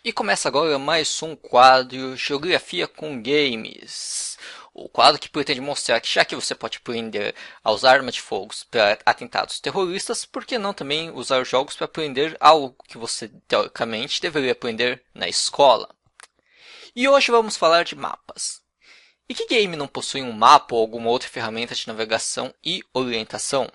E começa agora mais um quadro Geografia com Games. O quadro que pretende mostrar que já que você pode aprender a usar armas de fogo para atentados terroristas, por que não também usar jogos para aprender algo que você teoricamente deveria aprender na escola? E hoje vamos falar de mapas. E que game não possui um mapa ou alguma outra ferramenta de navegação e orientação?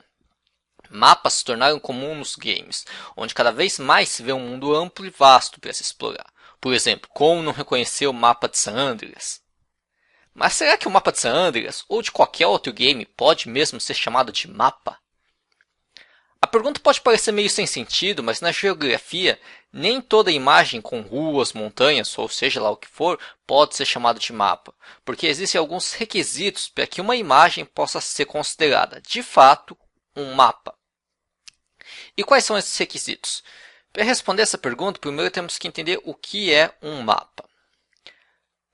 Mapas se tornaram comuns nos games, onde cada vez mais se vê um mundo amplo e vasto para se explorar. Por exemplo, como não reconhecer o mapa de San Andreas? Mas será que o mapa de San Andreas, ou de qualquer outro game, pode mesmo ser chamado de mapa? A pergunta pode parecer meio sem sentido, mas na geografia, nem toda imagem com ruas, montanhas, ou seja lá o que for, pode ser chamada de mapa, porque existem alguns requisitos para que uma imagem possa ser considerada, de fato, um mapa. E quais são esses requisitos? Para responder essa pergunta, primeiro temos que entender o que é um mapa.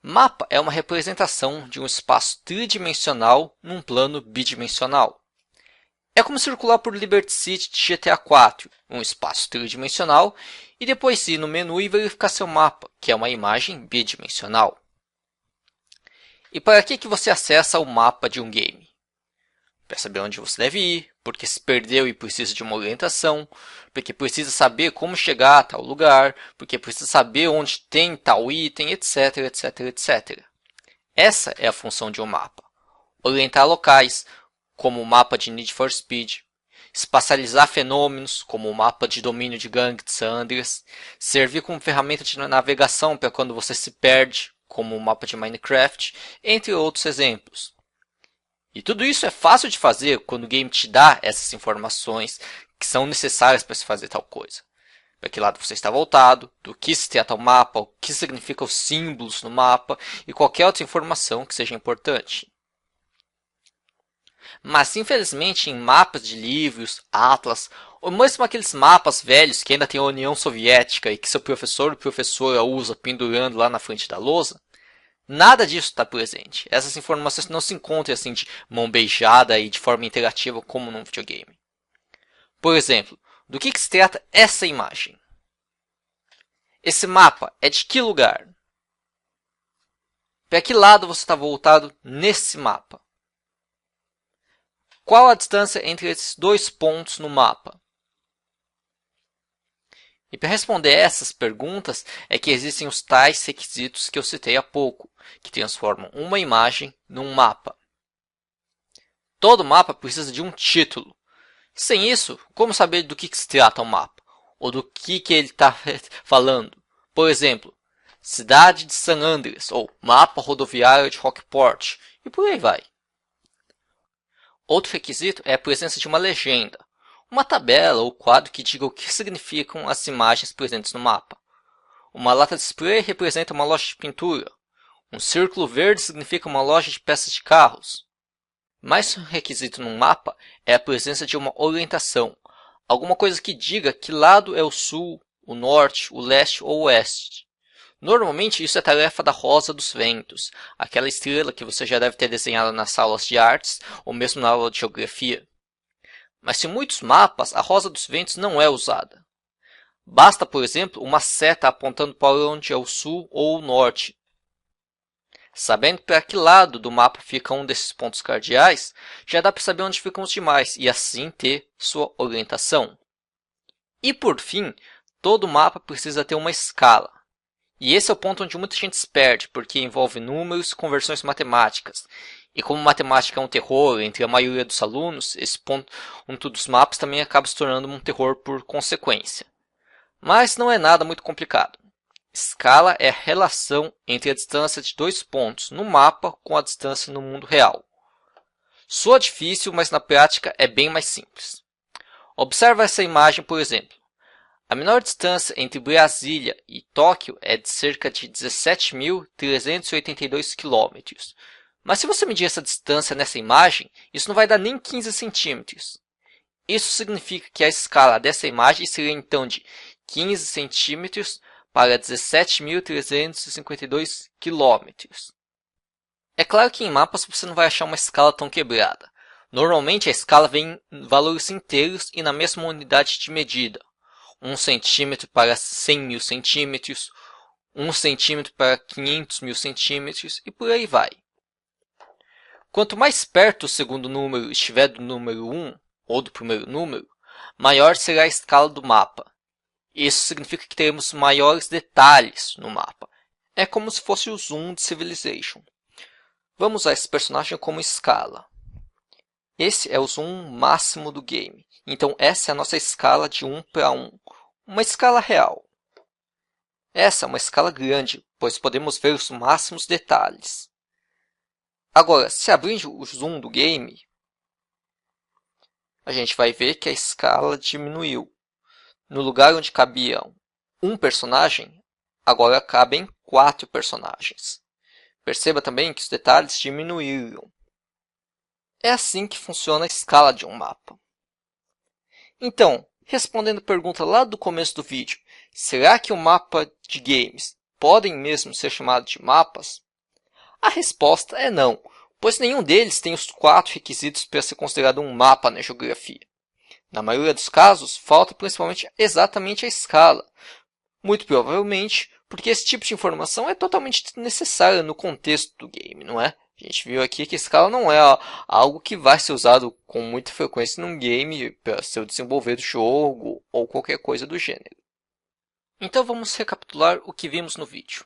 Mapa é uma representação de um espaço tridimensional num plano bidimensional. É como circular por Liberty City de GTA 4, um espaço tridimensional, e depois ir no menu e verificar seu mapa, que é uma imagem bidimensional. E para que você acessa o mapa de um game? Para saber onde você deve ir, porque se perdeu e precisa de uma orientação, porque precisa saber como chegar a tal lugar, porque precisa saber onde tem tal item, etc, etc, etc. Essa é a função de um mapa. Orientar locais, como o mapa de Need for Speed, espacializar fenômenos, como o mapa de domínio de gangue de San Andreas, servir como ferramenta de navegação para quando você se perde, como o mapa de Minecraft, entre outros exemplos. E tudo isso é fácil de fazer quando o game te dá essas informações que são necessárias para se fazer tal coisa. Para que lado você está voltado, do que se trata o mapa, o que significam os símbolos no mapa e qualquer outra informação que seja importante. Mas infelizmente em mapas de livros, atlas, ou mesmo aqueles mapas velhos que ainda tem a União Soviética e que seu professor ou professora usa pendurando lá na frente da lousa, nada disso está presente. Essas informações não se encontram assim de mão beijada e de forma interativa como num videogame. Por exemplo, do que se trata essa imagem? Esse mapa é de que lugar? Para que lado você está voltado nesse mapa? Qual a distância entre esses dois pontos no mapa? E para responder essas perguntas é que existem os tais requisitos que eu citei há pouco, que transformam uma imagem num mapa. Todo mapa precisa de um título. Sem isso, como saber do que se trata o mapa? Ou do que ele está falando? Por exemplo, Cidade de San Andreas ou Mapa Rodoviário de Rockport, e por aí vai. Outro requisito é a presença de uma legenda, uma tabela ou quadro que diga o que significam as imagens presentes no mapa. Uma lata de spray representa uma loja de pintura. Um círculo verde significa uma loja de peças de carros. Mais um requisito num mapa é a presença de uma orientação, alguma coisa que diga que lado é o sul, o norte, o leste ou o oeste. Normalmente isso é tarefa da Rosa dos Ventos, aquela estrela que você já deve ter desenhado nas aulas de artes ou mesmo na aula de geografia. Mas em muitos mapas a Rosa dos Ventos não é usada. Basta, por exemplo, uma seta apontando para onde é o sul ou o norte. Sabendo para que lado do mapa fica um desses pontos cardeais, já dá para saber onde ficam os demais e assim ter sua orientação. E por fim, todo mapa precisa ter uma escala. E esse é o ponto onde muita gente se perde, porque envolve números e conversões matemáticas. E como matemática é um terror entre a maioria dos alunos, esse ponto dos mapas também acaba se tornando um terror por consequência. Mas não é nada muito complicado. Escala é a relação entre a distância de dois pontos no mapa com a distância no mundo real. Soa difícil, mas na prática é bem mais simples. Observe essa imagem, por exemplo. A menor distância entre Brasília e Tóquio é de cerca de 17.382 km. Mas se você medir essa distância nessa imagem, isso não vai dar nem 15 centímetros. Isso significa que a escala dessa imagem seria então de 15 centímetros para 17.352 km. É claro que em mapas você não vai achar uma escala tão quebrada. Normalmente a escala vem em valores inteiros e na mesma unidade de medida. 1 centímetro para 100.000 centímetros, 1 centímetro para 500 mil centímetros e por aí vai. Quanto mais perto o segundo número estiver do número 1 ou do primeiro número, maior será a escala do mapa. Isso significa que teremos maiores detalhes no mapa. É como se fosse o zoom de Civilization. Vamos usar esse personagem como escala. Esse é o zoom máximo do game. Então essa é a nossa escala de 1 para 1. Uma escala real. Essa é uma escala grande, pois podemos ver os máximos detalhes. Agora, se abrir o zoom do game, a gente vai ver que a escala diminuiu. No lugar onde cabia um personagem, agora cabem 4 personagens. Perceba também que os detalhes diminuíram. É assim que funciona a escala de um mapa. Então, respondendo a pergunta lá do começo do vídeo, será que o mapa de games podem mesmo ser chamados de mapas? A resposta é não, pois nenhum deles tem os 4 requisitos para ser considerado um mapa na geografia. Na maioria dos casos, falta principalmente exatamente a escala. Muito provavelmente porque esse tipo de informação é totalmente necessária no contexto do game, não é? A gente viu aqui que a escala não é algo que vai ser usado com muita frequência num game para ser desenvolvido jogo ou qualquer coisa do gênero. Então vamos recapitular o que vimos no vídeo.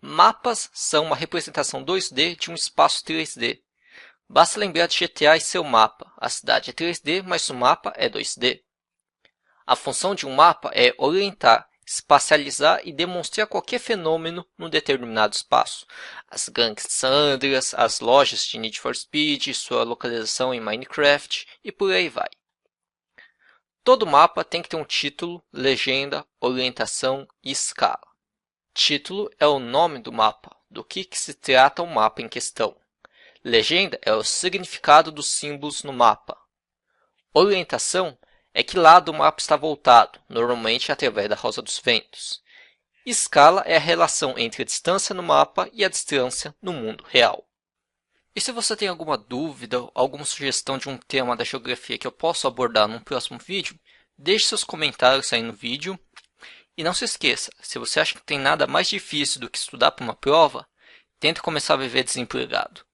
Mapas são uma representação 2D de um espaço 3D. Basta lembrar de GTA e seu mapa. A cidade é 3D, mas o mapa é 2D. A função de um mapa é orientar, espacializar e demonstrar qualquer fenômeno num determinado espaço. As gangues de San Andreas, as lojas de Need for Speed, sua localização em Minecraft e por aí vai. Todo mapa tem que ter um título, legenda, orientação e escala. Título é o nome do mapa, do que se trata o mapa em questão. Legenda é o significado dos símbolos no mapa. Orientação é que lado o mapa está voltado, normalmente através da Rosa dos Ventos. Escala é a relação entre a distância no mapa e a distância no mundo real. E se você tem alguma dúvida ou alguma sugestão de um tema da geografia que eu possa abordar num próximo vídeo, deixe seus comentários aí no vídeo. E não se esqueça, se você acha que não tem nada mais difícil do que estudar para uma prova, tente começar a viver desempregado.